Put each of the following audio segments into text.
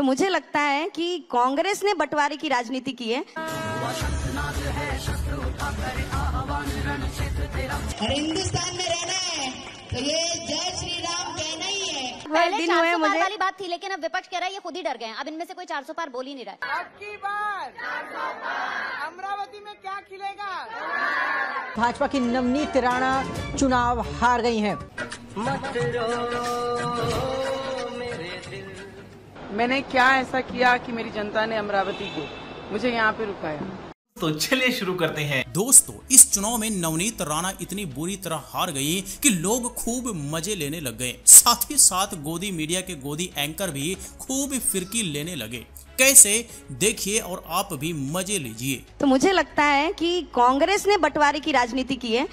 तो मुझे लगता है कि कांग्रेस ने बंटवारे की राजनीति की है। और हिंदुस्तान में रहना है तो ये जय श्री राम कहना ही है। पहले दिन 400 हुए पार मुझे वाली बात थी, लेकिन अब विपक्ष कह रहा है ये खुद ही डर गए हैं। अब इनमें से कोई 400 पार बोल ही नहीं रहा है। अब की बार अमरावती में क्या खिलेगा? भाजपा की नवनीत राणा चुनाव हार गई हैं। मैंने क्या ऐसा किया कि मेरी जनता ने अमरावती को मुझे यहाँ पे रुकाया? तो चलिए शुरू करते हैं। दोस्तों, इस चुनाव में नवनीत राणा इतनी बुरी तरह हार गई कि लोग खूब मजे लेने लग गए। साथ ही साथ गोदी मीडिया के गोदी एंकर भी खूब फिरकी लेने लगे। कैसे, देखिए और आप भी मजे लीजिए। तो मुझे लगता है कि कांग्रेस ने बंटवारे की राजनीति की है।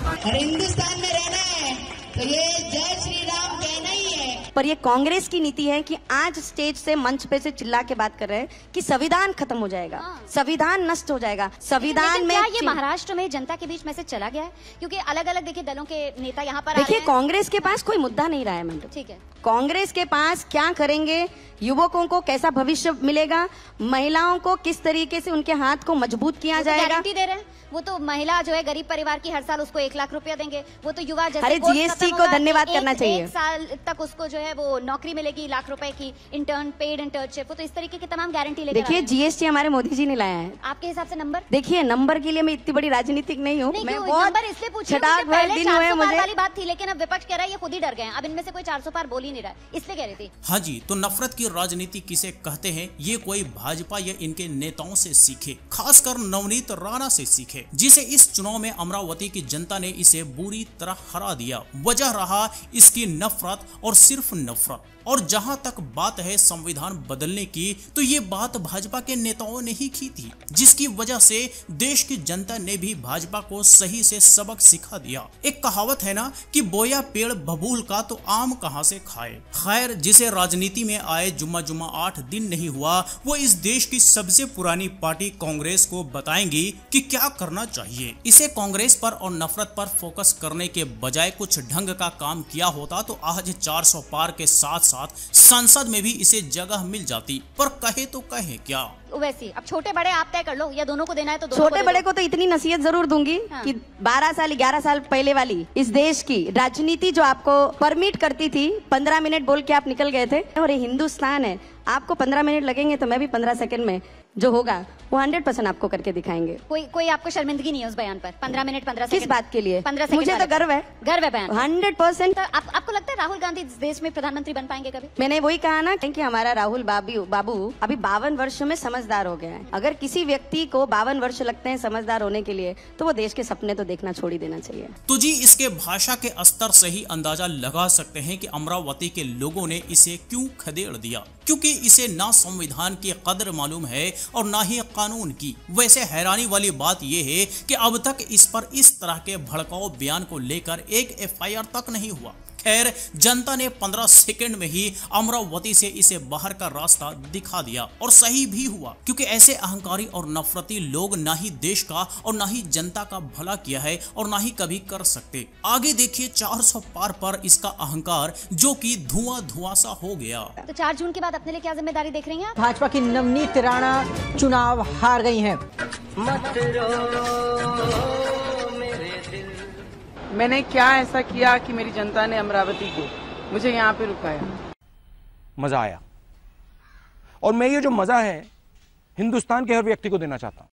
और हिंदुस्तान में रहना है तो ये जय श्री राम कहना ही है। पर ये कांग्रेस की नीति है कि आज स्टेज से, मंच पे से चिल्ला के बात कर रहे हैं कि संविधान खत्म हो जाएगा, संविधान नष्ट हो जाएगा। संविधान में क्या ये महाराष्ट्र में जनता के बीच मैसेज चला गया है? क्योंकि अलग अलग देखिए दलों के नेता यहाँ पर देखिए, कांग्रेस के पास कोई मुद्दा नहीं रहा है मैडम। ठीक है, कांग्रेस के पास क्या करेंगे, युवकों को कैसा भविष्य मिलेगा, महिलाओं को किस तरीके से उनके हाथ को मजबूत किया जाएगा। गारंटी दे रहे हैं। वो तो महिला जो है गरीब परिवार की हर साल उसको 1 लाख रुपया देंगे। वो तो युवा जैसे अरे जीएसटी को धन्यवाद करना चाहिए। 1 साल तक उसको जो है वो नौकरी मिलेगी, लाख रुपए की पेड इंटर्नशिप। वो तो इस तरीके की तमाम गारंटी लेकर देखिए, जीएसटी हमारे मोदी जी ने लाया है। आपके हिसाब से नंबर? देखिए, नंबर के लिए मैं इतनी बड़ी राजनीतिक नहीं हूँ। मैं नंबर इसलिए पूछ रही हूँ, छटाक भर दिन हुए मुझे वाली बात थी, लेकिन अब विपक्ष कह रहा है ये खुद ही डर गए हैं। अब इनमें से कोई 400 पार बोल ही नहीं रहा है, इसलिए कह रही थी। हाँ जी, तो नफरत की राजनीति किसे कहते हैं, ये कोई भाजपा या इनके नेताओं से सीखे, खासकर नवनीत राणा से सीखे, जिसे इस चुनाव में अमरावती की जनता ने इसे बुरी तरह हरा दिया। वजह रहा इसकी नफरत और सिर्फ नफरत। और जहां तक बात है संविधान बदलने की, तो ये बात भाजपा के नेताओं ने ही की थी, जिसकी वजह से देश की जनता ने भी भाजपा को सही से सबक सिखा दिया। एक कहावत है ना कि बोया पेड़ बबूल का तो आम कहां से खाए। खैर, जिसे राजनीति में आए जुम्मा 8 दिन नहीं हुआ, वो इस देश की सबसे पुरानी पार्टी कांग्रेस को बताएंगी कि क्या करना चाहिए। इसे कांग्रेस पर और नफरत पर फोकस करने के बजाय कुछ ढंग का काम किया होता तो आज 400 पार के साथ संसद में भी इसे जगह मिल जाती। पर कहे तो कहे क्या। वैसे अब छोटे बड़े आप तय कर लो, या दोनों को देना है तो दोनों छोटे बड़े को तो इतनी नसीहत जरूर दूंगी कि 12 साल 11 साल पहले वाली इस देश की राजनीति जो आपको परमिट करती थी 15 मिनट बोल के आप निकल गए थे, और ये हिंदुस्तान है, आपको 15 मिनट लगेंगे तो मैं भी 15 सेकंड में जो होगा वो 100% आपको करके दिखाएंगे। कोई आपको शर्मिंदगी नहीं है उस बयान पर? 15 मिनट 15 सेकंड किस बात के लिए? 15 सेकंड मुझे तो गर्व है बयान 100%। तो आपको लगता है राहुल गांधी इस देश में प्रधानमंत्री बन पाएंगे कभी? मैंने वही कहा ना कि हमारा राहुल बाबू अभी 52 वर्षों में समझदार हो गया है। अगर किसी व्यक्ति को 52 वर्ष लगते हैं समझदार होने के लिए, तो वो देश के सपने तो देखना छोड़ ही देना चाहिए। तो जी, इसके भाषा के स्तर से ही अंदाजा लगा सकते हैं कि अमरावती के लोगों ने इसे क्यों खदेड़ दिया, क्योंकि इसे ना संविधान की कदर मालूम है और ना ही कानून की। वैसे हैरानी वाली बात यह है कि अब तक इस पर इस तरह के भड़काऊ बयान को लेकर एक FIR तक नहीं हुआ। खैर, जनता ने 15 सेकंड में ही अमरावती से इसे बाहर का रास्ता दिखा दिया, और सही भी हुआ, क्योंकि ऐसे अहंकारी और नफरती लोग ना ही देश का और ना ही जनता का भला किया है और ना ही कभी कर सकते। आगे देखिए 400 पार पर इसका अहंकार जो कि धुआं सा हो गया। तो 4 जून के बाद अपने लिए क्या जिम्मेदारी देख रही हैं आप? भाजपा की नवनीत राणा चुनाव हार गई हैं। मैंने क्या ऐसा किया कि मेरी जनता ने अमरावती को मुझे यहाँ पे रुकाया? मजा आया, और मैं ये जो मजा है हिंदुस्तान के हर व्यक्ति को देना चाहता हूं।